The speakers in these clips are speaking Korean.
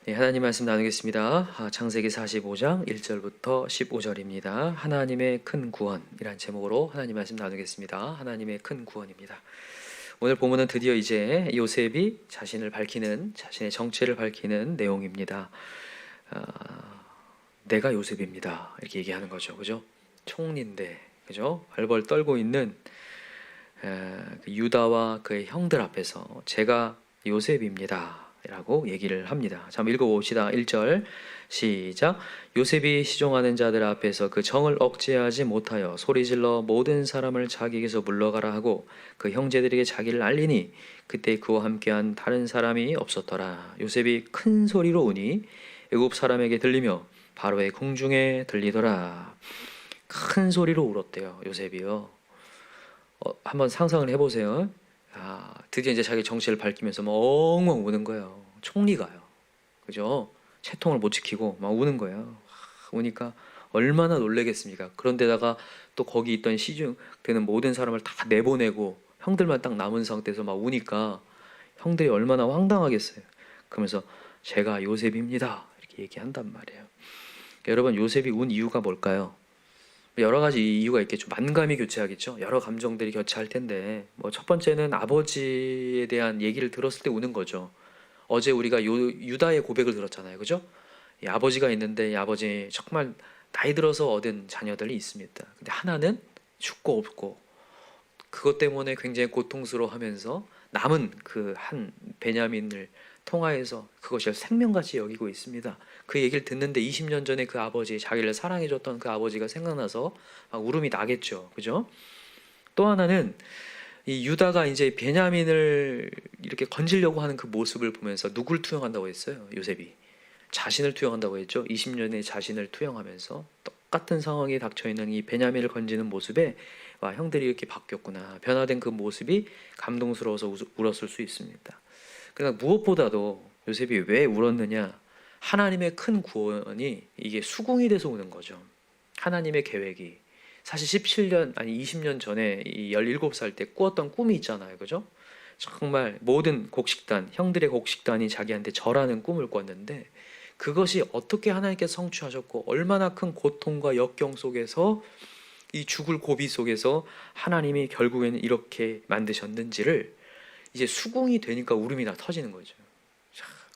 네, 하나님 말씀 나누겠습니다. 창세기 45장 1절부터 15절입니다. 하나님의 큰 구원이란 제목으로 하나님 말씀 나누겠습니다. 하나님의 큰 구원입니다. 오늘 본문은 드디어 이제 요셉이 자신을 밝히는, 자신의 정체를 밝히는 내용입니다. 내가 요셉입니다. 이렇게 얘기하는 거죠. 그죠? 총리인데, 그죠? 벌벌 떨고 있는 유다와 그의 형들 앞에서 제가 요셉입니다 라고 얘기를 합니다. 자, 한번 읽어봅시다. 1절 시작. 요셉이 시종하는 자들 앞에서 그 정을 억제하지 못하여 소리질러 모든 사람을 자기에게서 물러가라 하고 그 형제들에게 자기를 알리니 그때 그와 함께한 다른 사람이 없었더라. 요셉이 큰 소리로 우니 애굽 사람에게 들리며 바로의 궁중에 들리더라. 큰 소리로 울었대요. 요셉이요. 한번 상상을 해보세요. 드디어 이제 자기 정체를 밝히면서 막 엉엉 우는 거예요. 총리가요. 그죠? 채통을 못 지키고 막 우는 거예요. 우니까 얼마나 놀래겠습니까? 그런데다가 또 거기 있던 시중 되는 모든 사람을 다 내보내고 형들만 딱 남은 상태에서 막 우니까 형들이 얼마나 황당하겠어요. 그러면서 제가 요셉입니다. 이렇게 얘기한단 말이에요. 여러분, 요셉이 운 이유가 뭘까요? 여러 가지 이유가 있겠죠. 만감이 교차하겠죠. 여러 감정들이 교차할 텐데 뭐 첫 번째는 아버지에 대한 얘기를 들었을 때 우는 거죠. 어제 우리가 유다의 고백을 들었잖아요. 그죠? 이 아버지가 있는데 이 아버지 정말 나이 들어서 얻은 자녀들이 있습니다. 근데 하나는 죽고 없고 그것 때문에 굉장히 고통스러워하면서 남은 그 한 베냐민을 통하여서 그것을 생명같이 여기고 있습니다. 그 얘기를 듣는데 20년 전에 그 아버지, 자기를 사랑해줬던 그 아버지가 생각나서 막 울음이 나겠죠. 그죠? 또 하나는 이 유다가 이제 베냐민을 이렇게 건지려고 하는 그 모습을 보면서 누굴 투영한다고 했어요? 요셉이. 자신을 투영한다고 했죠. 20년의 자신을 투영하면서 똑같은 상황에 닥쳐있는 이 베냐민을 건지는 모습에 와, 형들이 이렇게 바뀌었구나. 변화된 그 모습이 감동스러워서 울었을 수 있습니다. 그러나 무엇보다도 요셉이 왜 울었느냐? 하나님의 큰 구원이 이게 수긍이 돼서 우는 거죠. 하나님의 계획이. 사실 17년 아니 20년 전에 이 17살 때 꾸었던 꿈이 있잖아요. 그죠? 정말 모든 곡식단, 형들의 곡식단이 자기한테 절하는 꿈을 꿨는데 그것이 어떻게 하나님께서 성취하셨고 얼마나 큰 고통과 역경 속에서 이 죽을 고비 속에서 하나님이 결국에는 이렇게 만드셨는지를 이제 수긍이 되니까 울음이 다 터지는 거죠.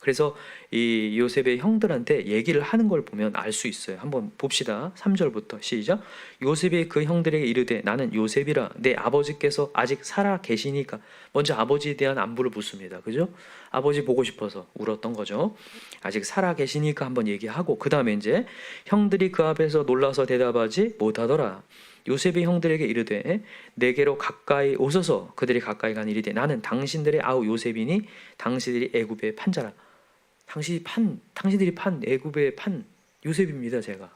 그래서 이 요셉의 형들한테 얘기를 하는 걸 보면 알 수 있어요. 한번 봅시다. 3절부터 시작. 요셉이 그 형들에게 이르되 나는 요셉이라 내 아버지께서 아직 살아 계시니까. 먼저 아버지에 대한 안부를 묻습니다. 그죠? 아버지 보고 싶어서 울었던 거죠. 아직 살아 계시니까 한번 얘기하고 그 다음에 이제 형들이 그 앞에서 놀라서 대답하지 못하더라. 요셉이 형들에게 이르되 내게로 가까이 오소서. 그들이 가까이 간 이르되 나는 당신들의 아우 요셉이니 당신들이 애굽의 판자라. 당신들이 판 애굽의 판 요셉입니다. 제가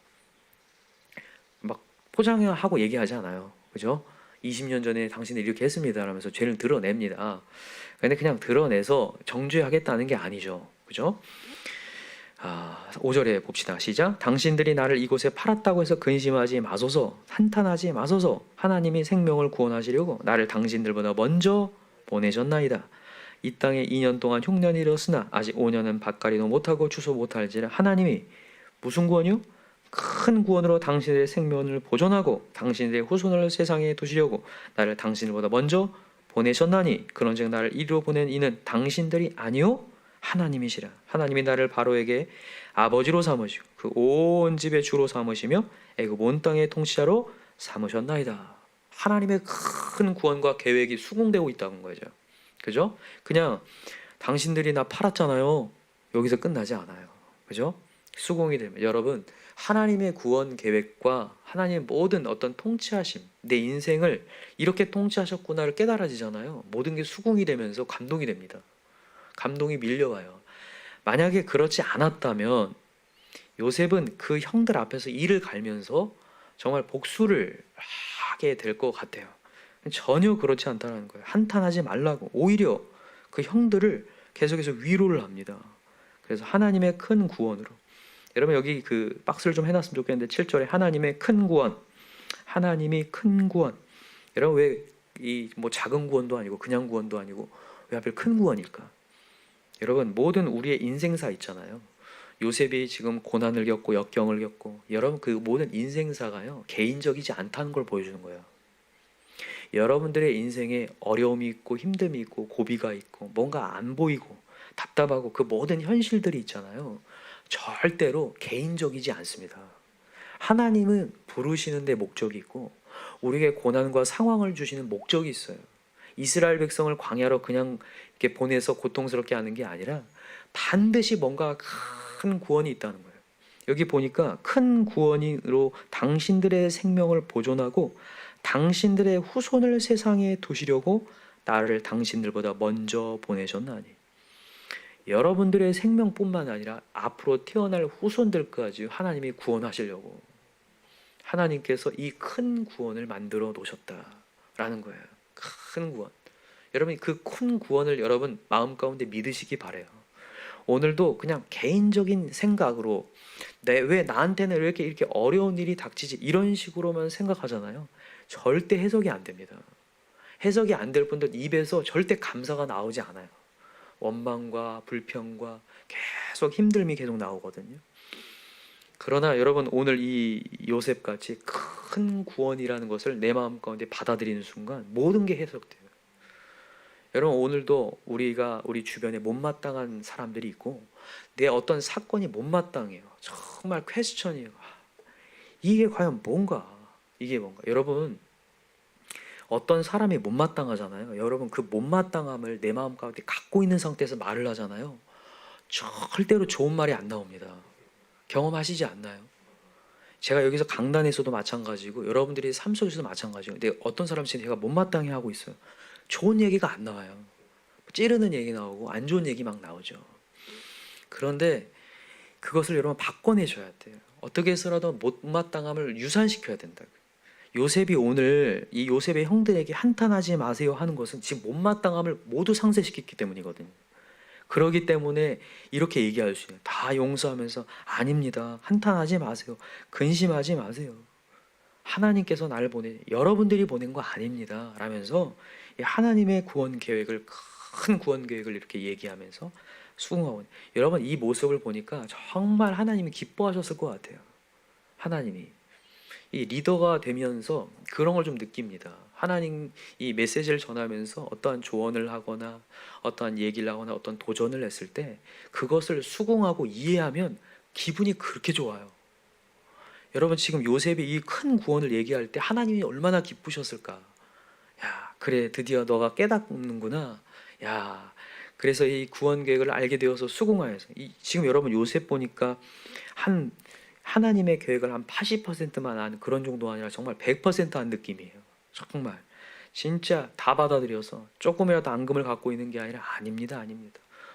막 포장하고 얘기하지 않아요. 그죠? 20년 전에 당신들이 이렇게 했습니다 하면서 죄를 드러냅니다. 근데 그냥 드러내서 정죄하겠다는 게 아니죠. 그죠? 5절에 봅시다. 시작. 당신들이 나를 이곳에 팔았다고 해서 근심하지 마소서. 한탄하지 마소서. 하나님이 생명을 구원하시려고 나를 당신들보다 먼저 보내셨나이다. 이 땅에 2년 동안 흉년이 일었으나 아직 5년은 밭갈이도 못하고 추수 못할지라. 하나님이 무슨 구원이요? 큰 구원으로 당신들의 생명을 보존하고 당신들의 후손을 세상에 두시려고 나를 당신들보다 먼저 보내셨나니 그런즉 나를 이리로 보낸 이는 당신들이 아니요 하나님이시라. 하나님이 나를 바로에게 아버지로 삼으시고 그 온 집의 주로 삼으시며 애굽 온 땅의 통치자로 삼으셨나이다. 하나님의 큰 구원과 계획이 수긍되고 있다는 거죠. 그죠? 그냥 당신들이 나 팔았잖아요. 여기서 끝나지 않아요. 그죠? 수긍이 되면 여러분 하나님의 구원 계획과 하나님의 모든 어떤 통치하심, 내 인생을 이렇게 통치하셨구나를 깨달아지잖아요. 모든 게 수긍이 되면서 감동이 됩니다. 감동이 밀려와요. 만약에 그렇지 않았다면 요셉은 그 형들 앞에서 이를 갈면서 정말 복수를 하게 될 것 같아요. 전혀 그렇지 않다는 거예요. 한탄하지 말라고 오히려 그 형들을 계속해서 위로를 합니다. 그래서 하나님의 큰 구원으로. 여러분 여기 그 박스를 좀 해놨으면 좋겠는데 7절에 하나님의 큰 구원, 하나님이 큰 구원. 여러분 왜 이 뭐 작은 구원도 아니고 그냥 구원도 아니고 왜 하필 큰 구원일까? 여러분 모든 우리의 인생사 있잖아요. 요셉이 지금 고난을 겪고 역경을 겪고 여러분 그 모든 인생사가요 개인적이지 않다는 걸 보여주는 거예요. 여러분들의 인생에 어려움이 있고 힘듦이 있고 고비가 있고 뭔가 안 보이고 답답하고 그 모든 현실들이 있잖아요. 절대로 개인적이지 않습니다. 하나님은 부르시는 데 목적이 있고 우리에게 고난과 상황을 주시는 목적이 있어요. 이스라엘 백성을 광야로 그냥 이렇게 보내서 고통스럽게 하는 게 아니라 반드시 뭔가 큰 구원이 있다는 거예요. 여기 보니까 큰 구원으로 당신들의 생명을 보존하고 당신들의 후손을 세상에 두시려고 나를 당신들보다 먼저 보내셨나니. 여러분들의 생명뿐만 아니라 앞으로 태어날 후손들까지 하나님이 구원하시려고 하나님께서 이 큰 구원을 만들어 놓으셨다라는 거예요. 큰 구원. 여러분 그 큰 구원을 여러분 마음 가운데 믿으시기 바래요. 오늘도 그냥 개인적인 생각으로 왜 나한테는 이렇게 어려운 일이 닥치지 이런 식으로만 생각하잖아요. 절대 해석이 안 됩니다. 해석이 안 될 분들 입에서 절대 감사가 나오지 않아요. 원망과 불평과 계속 힘듦이 계속 나오거든요. 그러나 여러분 오늘 이 요셉같이 큰 구원이라는 것을 내 마음 가운데 받아들이는 순간 모든 게 해석돼요. 여러분 오늘도 우리 주변에 못마땅한 사람들이 있고 내 어떤 사건이 못마땅해요. 정말 퀘스천이에요. 이게 과연 뭔가? 이게 뭔가? 여러분 어떤 사람이 못마땅하잖아요. 여러분 그 못마땅함을 내 마음 가운데 갖고 있는 상태에서 말을 하잖아요. 절대로 좋은 말이 안 나옵니다. 경험하시지 않나요? 제가 여기서 강단에서도 마찬가지고 여러분들이 삶 속에서도 마찬가지예요. 근데 어떤 사람이 제가 못마땅해 하고 있어요. 좋은 얘기가 안 나와요. 찌르는 얘기 나오고 안 좋은 얘기 막 나오죠. 그런데 그것을 여러분 바꿔내셔야 돼요. 어떻게 해서라도 못마땅함을 유산시켜야 된다. 요셉이 오늘 이 요셉의 형들에게 한탄하지 마세요 하는 것은 지금 못마땅함을 모두 상쇄시켰기 때문이거든요. 그러기 때문에 이렇게 얘기할 수 있어요. 다 용서하면서 아닙니다. 한탄하지 마세요. 근심하지 마세요. 하나님께서 나를 여러분들이 보낸 거 아닙니다. 라면서 하나님의 구원 계획을 큰 구원 계획을 이렇게 얘기하면서 수긍하고 여러분 이 모습을 보니까 정말 하나님이 기뻐하셨을 것 같아요. 하나님이 이 리더가 되면서 그런 걸 좀 느낍니다. 하나님 이 메시지를 전하면서 어떠한 조언을 하거나 어떠한 얘기를 하거나 어떤 도전을 했을 때 그것을 수긍하고 이해하면 기분이 그렇게 좋아요. 여러분 지금 요셉이 이 큰 구원을 얘기할 때 하나님이 얼마나 기쁘셨을까. 야 그래 드디어 너가 깨닫는구나. 야 그래서 이 구원 계획을 알게 되어서 수긍하여서 지금 여러분 요셉 보니까 하나님의 계획을 한 80%만 한 그런 정도 아니라 정말 100%한 느낌이에요. 정말 진짜 다 받아들여서 조금이라도 앙금을 갖고 있는 게 아니라 아닙니다.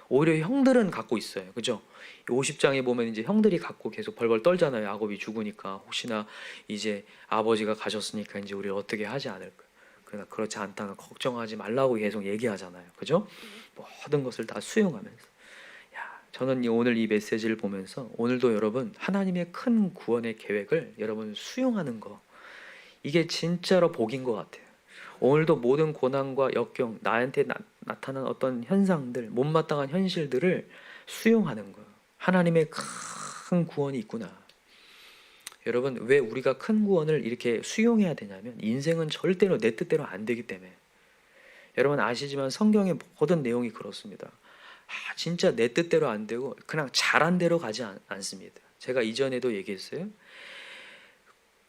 오히려 형들은 갖고 있어요. 그죠? 50장에 보면 이제 형들이 갖고 계속 벌벌 떨잖아요. 야곱이 죽으니까 혹시나 이제 아버지가 가셨으니까 이제 우리 어떻게 하지 않을까. 그러나 그렇지 않다는 걱정하지 말라고 계속 얘기하잖아요. 그죠? 모든 것을 다 수용하면서. 저는 오늘 이 메시지를 보면서 오늘도 여러분 하나님의 큰 구원의 계획을 여러분 수용하는 거 이게 진짜로 복인 것 같아요. 오늘도 모든 고난과 역경 나한테 나타난 어떤 현상들 못마땅한 현실들을 수용하는 거예요. 하나님의 큰 구원이 있구나. 여러분 왜 우리가 큰 구원을 이렇게 수용해야 되냐면 인생은 절대로 내 뜻대로 안 되기 때문에 여러분 아시지만 성경의 모든 내용이 그렇습니다. 진짜 내 뜻대로 안 되고 그냥 잘한 대로 가지 않습니다. 제가 이전에도 얘기했어요.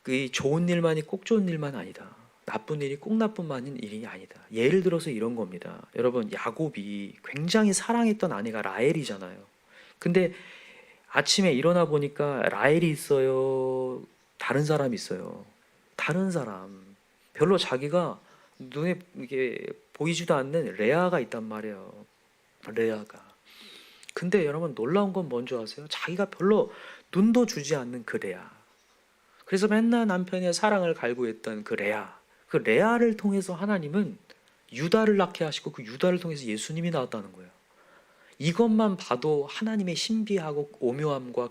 그 좋은 일만이 꼭 좋은 일만 아니다. 나쁜 일이 꼭 나쁜 일이 아니다. 예를 들어서 이런 겁니다. 여러분 야곱이 굉장히 사랑했던 아내가 라헬이잖아요. 근데 아침에 일어나 보니까 라헬이 있어요. 다른 사람이 있어요. 다른 사람. 별로 자기가 눈에 이게 보이지도 않는 레아가 있단 말이에요. 레아가. 근데 여러분 놀라운 건 뭔지 아세요? 자기가 별로 눈도 주지 않는 그 레아. 그래서 맨날 남편의 사랑을 갈구했던 그 레아. 그 레아를 통해서 하나님은 유다를 낳게 하시고 그 유다를 통해서 예수님이 나왔다는 거예요. 이것만 봐도 하나님의 신비하고 오묘함과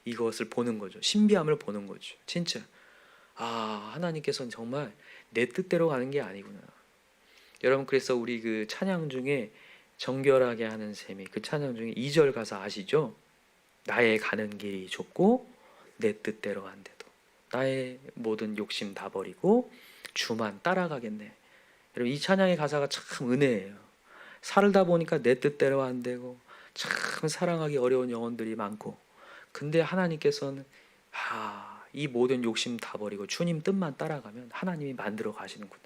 이것을 보는 거죠. 신비함을 보는 거죠. 진짜. 하나님께서는 정말 내 뜻대로 가는 게 아니구나. 여러분 그래서 우리 그 찬양 중에 정결하게 하는 셈이 그 찬양 중에 2절 가사 아시죠? 나의 가는 길이 좁고 내 뜻대로 안 돼도 나의 모든 욕심 다 버리고 주만 따라가겠네. 여러분, 이 찬양의 가사가 참 은혜예요. 살다 보니까 내 뜻대로 안 되고 참 사랑하기 어려운 영혼들이 많고, 근데 하나님께서는 이 모든 욕심 다 버리고 주님 뜻만 따라가면 하나님이 만들어 가시는구나.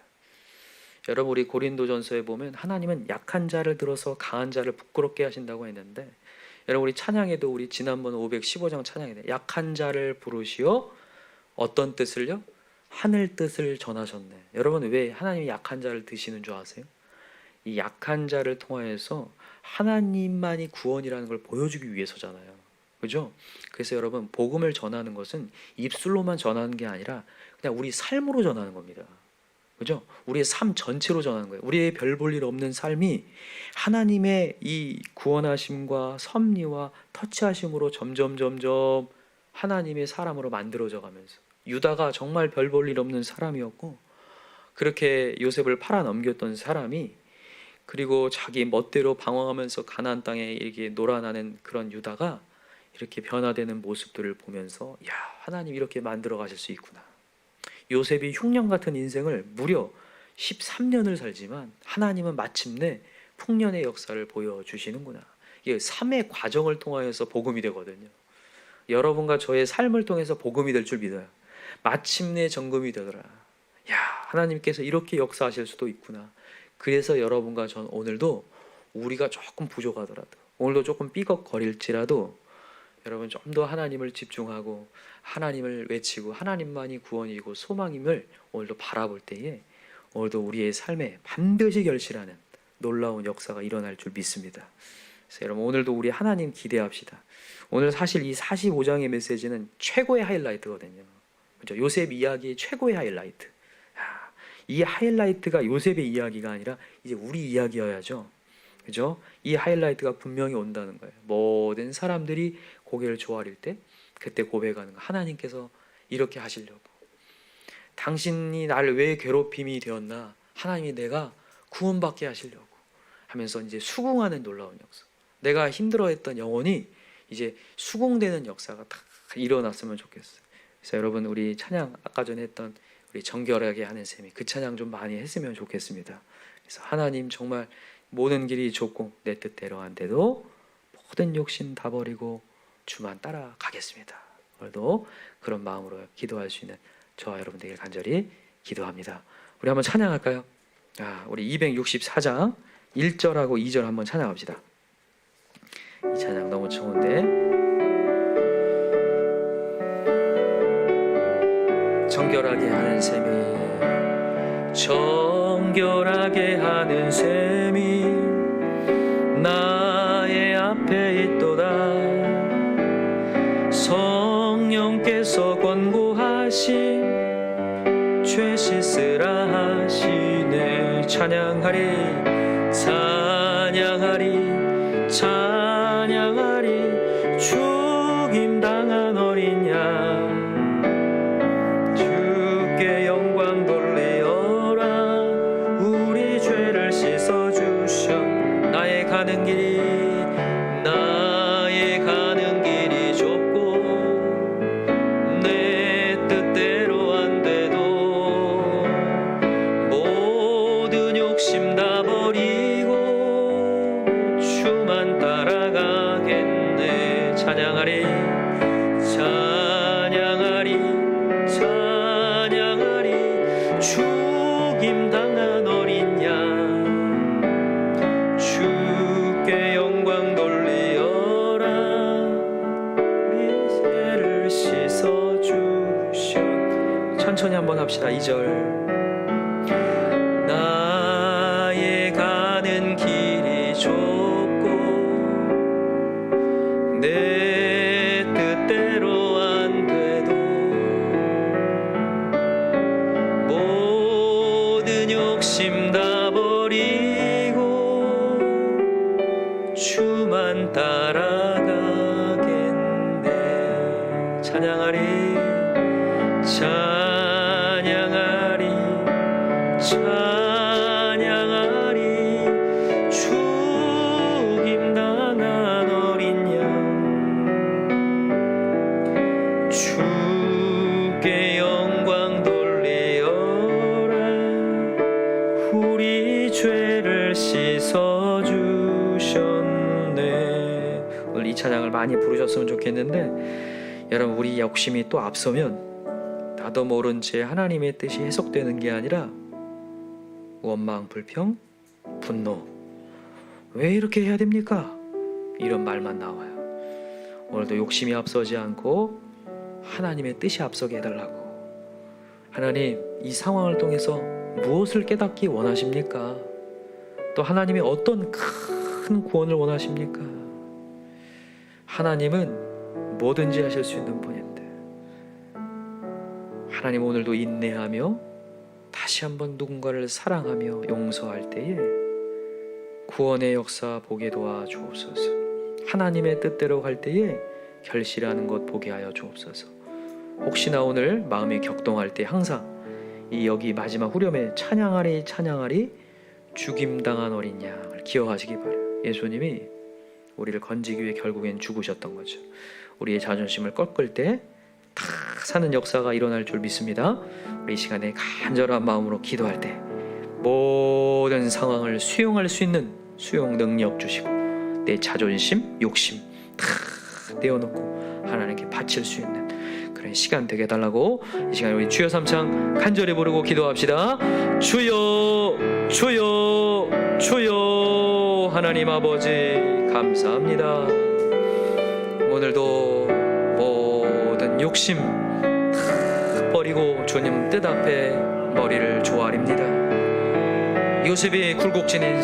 여러분, 우리 고린도전서에 보면 하나님은 약한 자를 들어서 강한 자를 부끄럽게 하신다고 했는데, 여러분, 우리 찬양에도 우리 지난번 515장 찬양에 약한 자를 부르시어 어떤 뜻을요? 하늘 뜻을 전하셨네. 여러분, 왜 하나님이 약한 자를 드시는 줄 아세요? 이 약한 자를 통하여서 하나님만이 구원이라는 걸 보여주기 위해서잖아요. 그죠? 그래서 여러분, 복음을 전하는 것은 입술로만 전하는 게 아니라 그냥 우리 삶으로 전하는 겁니다. 그죠? 우리의 삶 전체로 전하는 거예요. 우리의 별 볼 일 없는 삶이 하나님의 이 구원하심과 섭리와 터치하심으로 점점 하나님의 사람으로 만들어져 가면서, 유다가 정말 별 볼 일 없는 사람이었고 그렇게 요셉을 팔아 넘겼던 사람이, 그리고 자기 멋대로 방황하면서 가나안 땅에 이렇게 놀아나는 그런 유다가 이렇게 변화되는 모습들을 보면서, 야, 하나님 이렇게 만들어 가실 수 있구나. 요셉이 흉년 같은 인생을 무려 13년을 살지만 하나님은 마침내 풍년의 역사를 보여주시는구나. 이게 삶의 과정을 통하여서 복음이 되거든요. 여러분과 저의 삶을 통해서 복음이 될 줄 믿어요. 마침내 정금이 되더라. 야, 하나님께서 이렇게 역사하실 수도 있구나. 그래서 여러분과 전 오늘도 우리가 조금 부족하더라도, 오늘도 조금 삐걱거릴지라도 여러분 좀 더 하나님을 집중하고 하나님을 외치고 하나님만이 구원이고 소망임을 오늘도 바라볼 때에 오늘도 우리의 삶에 반드시 결실하는 놀라운 역사가 일어날 줄 믿습니다. 그래서 여러분, 오늘도 우리 하나님 기대합시다. 오늘 사실 이 45장의 메시지는 최고의 하이라이트거든요. 그렇죠? 요셉 이야기의 최고의 하이라이트. 이 하이라이트가 요셉의 이야기가 아니라 이제 우리 이야기여야죠. 그죠? 이 하이라이트가 분명히 온다는 거예요. 모든 사람들이 고개를 조아릴 때 그때 고백하는 거. 하나님께서 이렇게 하시려고. 당신이 나를 왜 괴롭힘이 되었나? 하나님이 내가 구원받게 하시려고 하면서 이제 수긍하는 놀라운 역사. 내가 힘들어했던 영혼이 이제 수긍되는 역사가 다 일어났으면 좋겠어요. 그래서 여러분, 우리 찬양 아까 전에 했던 우리 정결하게 하는 셈이 그 찬양 좀 많이 했으면 좋겠습니다. 그래서 하나님 정말 모든 길이 좁고 내 뜻대로 안 돼도 모든 욕심 다 버리고 주만 따라가겠습니다. 오늘도 그런 마음으로 기도할 수 있는 저와 여러분 되길 간절히 기도합니다. 우리 한번 찬양할까요? 우리 264장 1절하고 2절 한번 찬양합시다. 이 찬양 너무 좋은데, 정결하게 하는 셈이, 정결하게 하는 셈이 나의 앞에 있도다. 성령께서 권고하신 죄 씻으라 하시네. 찬양하리 찬양하리 찬양하리 죽임당한 어린 양 주께 영광 돌리어라. 우리 죄를 씻어주셔. 나의 가는 길이 좁고 내 뜻대로 안 돼도 모든 욕심 다 버리고 주만 따라가겠네. 찬양하리 찬양하리 찬양하리 죽임당한 어린 양 주께 영광 돌리어라. 우리 죄를 씻어주셔. 천천히 한번 합시다. 2절. 나의 가는 길이 좁고 내 뜻대로 안 돼도 모든 욕심 다 버리고 주만 따라가겠네. 찬양하리 찬양하리 찬양하리 죽임당한 어린 양 이 찬양을 많이 부르셨으면 좋겠는데, 여러분 우리 욕심이 또 앞서면 나도 모른 채 하나님의 뜻이 해석되는 게 아니라 원망, 불평, 분노, 왜 이렇게 해야 됩니까? 이런 말만 나와요. 오늘도 욕심이 앞서지 않고 하나님의 뜻이 앞서게 해달라고. 하나님, 이 상황을 통해서 무엇을 깨닫기 원하십니까? 또 하나님이 어떤 큰 구원을 원하십니까? 하나님은 뭐든지 하실 수 있는 분인데, 하나님 오늘도 인내하며 다시 한번 누군가를 사랑하며 용서할 때에 구원의 역사 보게 도와 주옵소서. 하나님의 뜻대로 갈 때에 결실하는 것 보게 하여 주옵소서. 혹시나 오늘 마음이 격동할 때 항상 이 여기 마지막 후렴에 찬양하리 찬양하리 죽임당한 어린 양을 기억하시기 바라요. 예수님이 우리를 건지기 위해 결국엔 죽으셨던 거죠. 우리의 자존심을 꺾을 때 다 사는 역사가 일어날 줄 믿습니다. 우리 이 시간에 간절한 마음으로 기도할 때 모든 상황을 수용할 수 있는 수용 능력 주시고, 내 자존심, 욕심 다 떼어놓고 하나님께 바칠 수 있는 그런 시간 되게 해달라고 이 시간에 우리 주여 삼창 간절히 부르고 기도합시다. 주여 주여 주여. 하나님 아버지 감사합니다. 오늘도 모든 욕심 다 버리고 주님 뜻 앞에 머리를 조아립니다. 요셉이 굴곡진 인생,